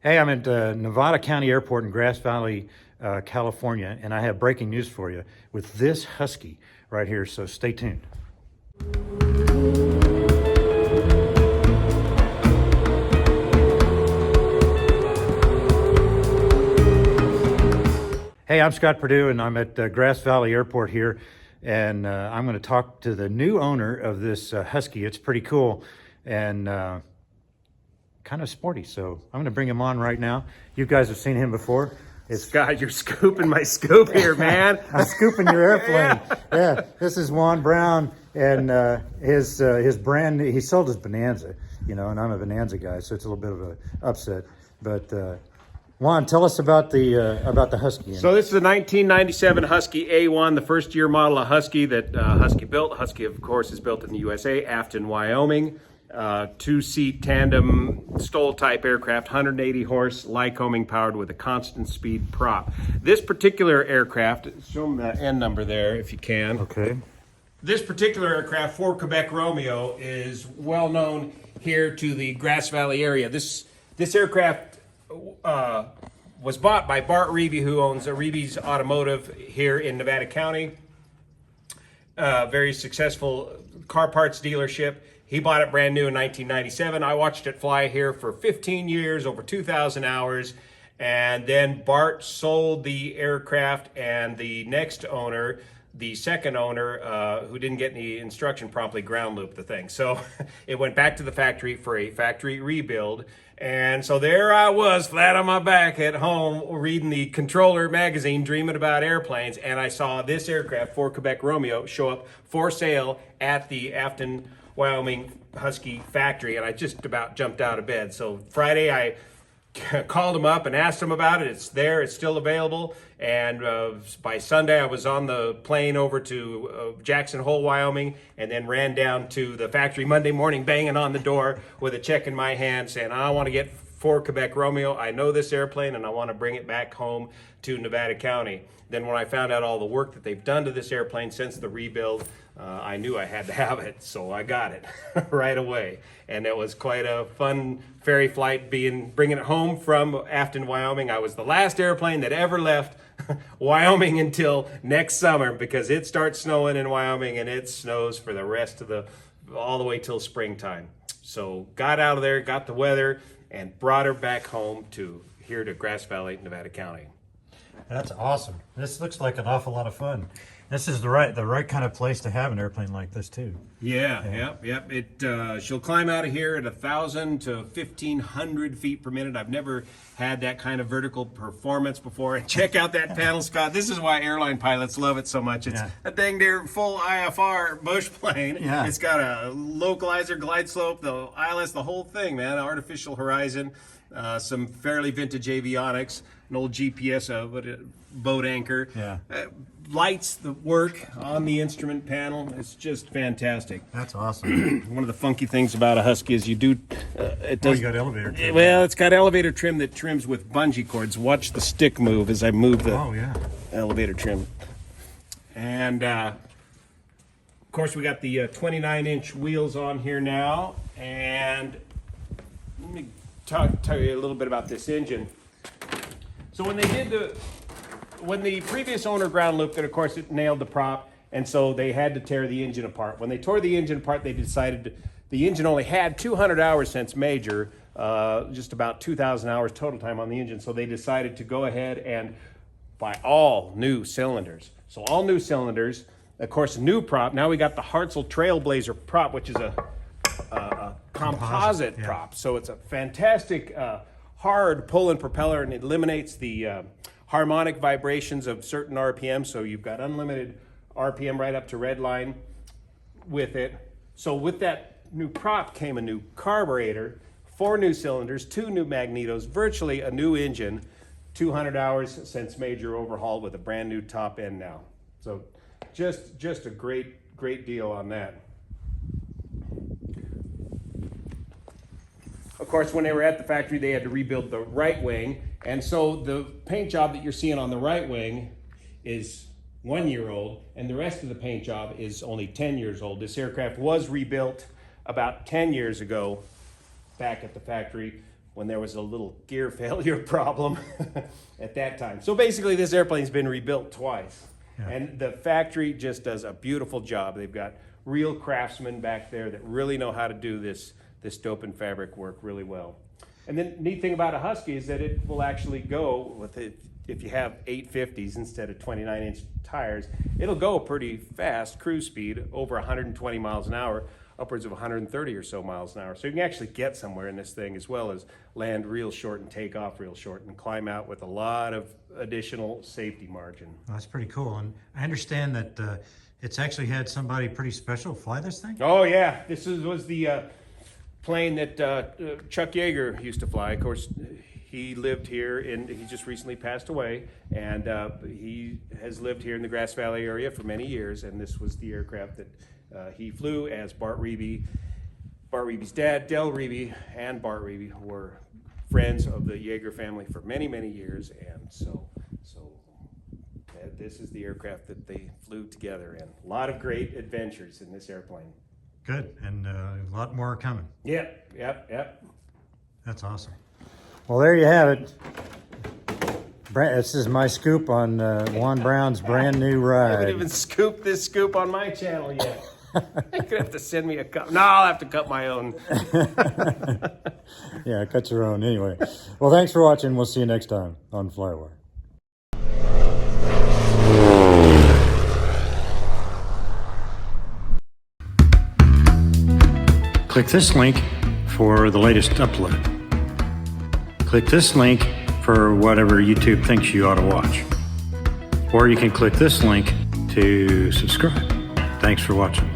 Hey, I'm at Nevada County Airport in Grass Valley, California, and I have breaking news for you with this Husky right here, so stay tuned. Hey, I'm Scott Perdue, and I'm at Grass Valley Airport here, and I'm going to talk to the new owner of this Husky. It's pretty cool and kind of sporty, so I'm going to bring him on right now. You guys have seen him before. Scott, you're scooping my scoop here, man. I'm scooping your airplane. Yeah, this is Juan Browne, and his brand. He sold his Bonanza, and I'm a Bonanza guy, so it's a little bit of an upset. But Juan, tell us about the Husky. So this is a 1997 Husky A1, the first year model of Husky that Husky built. Husky, of course, is built in the USA, Afton, Wyoming. Two-seat tandem STOL type aircraft, 180 horse, Lycoming powered with a constant speed prop. This particular aircraft, show them the N number there if you can. Okay. This particular aircraft, Ford Quebec Romeo, is well known here to the Grass Valley area. This aircraft was bought by Bart Reeby, who owns Reeby's Automotive here in Nevada County. Very successful car parts dealership. He bought it brand new in 1997. I watched it fly here for 15 years, over 2,000 hours. And then Bart sold the aircraft, and the next owner, the second owner, who didn't get any instruction, promptly ground looped the thing. So it went back to the factory for a factory rebuild. And so there I was, flat on my back at home, reading the Controller magazine, dreaming about airplanes. And I saw this aircraft, Ford Quebec Romeo, show up for sale at the Afton, Wyoming Husky factory, and I just about jumped out of bed. So Friday I called him up and asked him about it. It's there, it's still available, and by Sunday I was on the plane over to Jackson Hole, Wyoming, and then ran down to the factory Monday morning, banging on the door with a check in my hand saying, I want to get Ford Quebec Romeo. I know this airplane and I want to bring it back home to Nevada County. Then when I found out all the work that they've done to this airplane since the rebuild, I knew I had to have it, so I got it right away. And it was quite a fun ferry flight bringing it home from Afton, Wyoming. I was the last airplane that ever left Wyoming until next summer, because it starts snowing in Wyoming and it snows for the rest of all the way till springtime. So got out of there, got the weather, and brought her back home here to Grass Valley, Nevada County. That's awesome. This looks like an awful lot of fun. This is the right kind of place to have an airplane like this too. Yeah. Yep. She'll climb out of here at 1,000 to 1,500 feet per minute. I've never had that kind of vertical performance before. And check out that panel, Scott. This is why airline pilots love it so much. It's a dang near full IFR bush plane. Yeah. It's got a localizer, glide slope, the ILS, the whole thing, man. Artificial horizon, some fairly vintage avionics, an old GPS, boat anchor. Yeah. Lights that work on the instrument panel. It's just fantastic. That's awesome. One of the funky things about a Husky is you got elevator trim. Well, it's got elevator trim that trims with bungee cords. Watch the stick move as I move the elevator trim. And of course we got the 29-inch wheels on here now. And let me tell you a little bit about this engine. So when the previous owner ground looped it, of course, it nailed the prop, and so they had to tear the engine apart. When they tore the engine apart, they decided the engine only had 200 hours since major, just about 2,000 hours total time on the engine, so they decided to go ahead and buy all new cylinders. So all new cylinders, of course, new prop. Now we got the Hartzell Trailblazer prop, which is a composite prop. So it's a fantastic hard pull-in propeller, and it eliminates the harmonic vibrations of certain RPM, so you've got unlimited RPM right up to red line with it. So with that new prop came a new carburetor, 4 new cylinders, 2 new magnetos, virtually a new engine, 200 hours since major overhaul with a brand new top end now. So just a great deal on that. Of course, when they were at the factory, they had to rebuild the right wing. And so the paint job that you're seeing on the right wing is 1 year old, and the rest of the paint job is only 10 years old. This aircraft was rebuilt about 10 years ago back at the factory when there was a little gear failure problem at that time. So basically this airplane's been rebuilt twice. Yeah. And the factory just does a beautiful job. They've got real craftsmen back there that really know how to do this dope and fabric work really well. And then neat thing about a Husky is that it will actually go with it. If you have 850s instead of 29-inch tires, it'll go pretty fast, cruise speed, over 120 miles an hour, upwards of 130 or so miles an hour. So you can actually get somewhere in this thing, as well as land real short and take off real short and climb out with a lot of additional safety margin. Well, that's pretty cool. And I understand that it's actually had somebody pretty special fly this thing? Oh yeah, this was the plane that Chuck Yeager used to fly. Of course, he lived here, and he just recently passed away, and he has lived here in the Grass Valley area for many years, and this was the aircraft that he flew as Bart Reeby. Bart Reeby's dad, Del Reeby, and Bart Reeby were friends of the Yeager family for many, many years, and so this is the aircraft that they flew together, and a lot of great adventures in this airplane. Good, and a lot more coming. Yep. That's awesome. Well, there you have it. This is my scoop on Juan Browne's brand new I haven't ride. even scooped this scoop on my channel yet. You're gonna have to send me a cup. No, I'll have to cut my own. Yeah, cut your own anyway. Well, thanks for watching. We'll see you next time on FlyWire. Click this link for the latest upload. Click this link for whatever YouTube thinks you ought to watch. Or you can click this link to subscribe. Thanks for watching.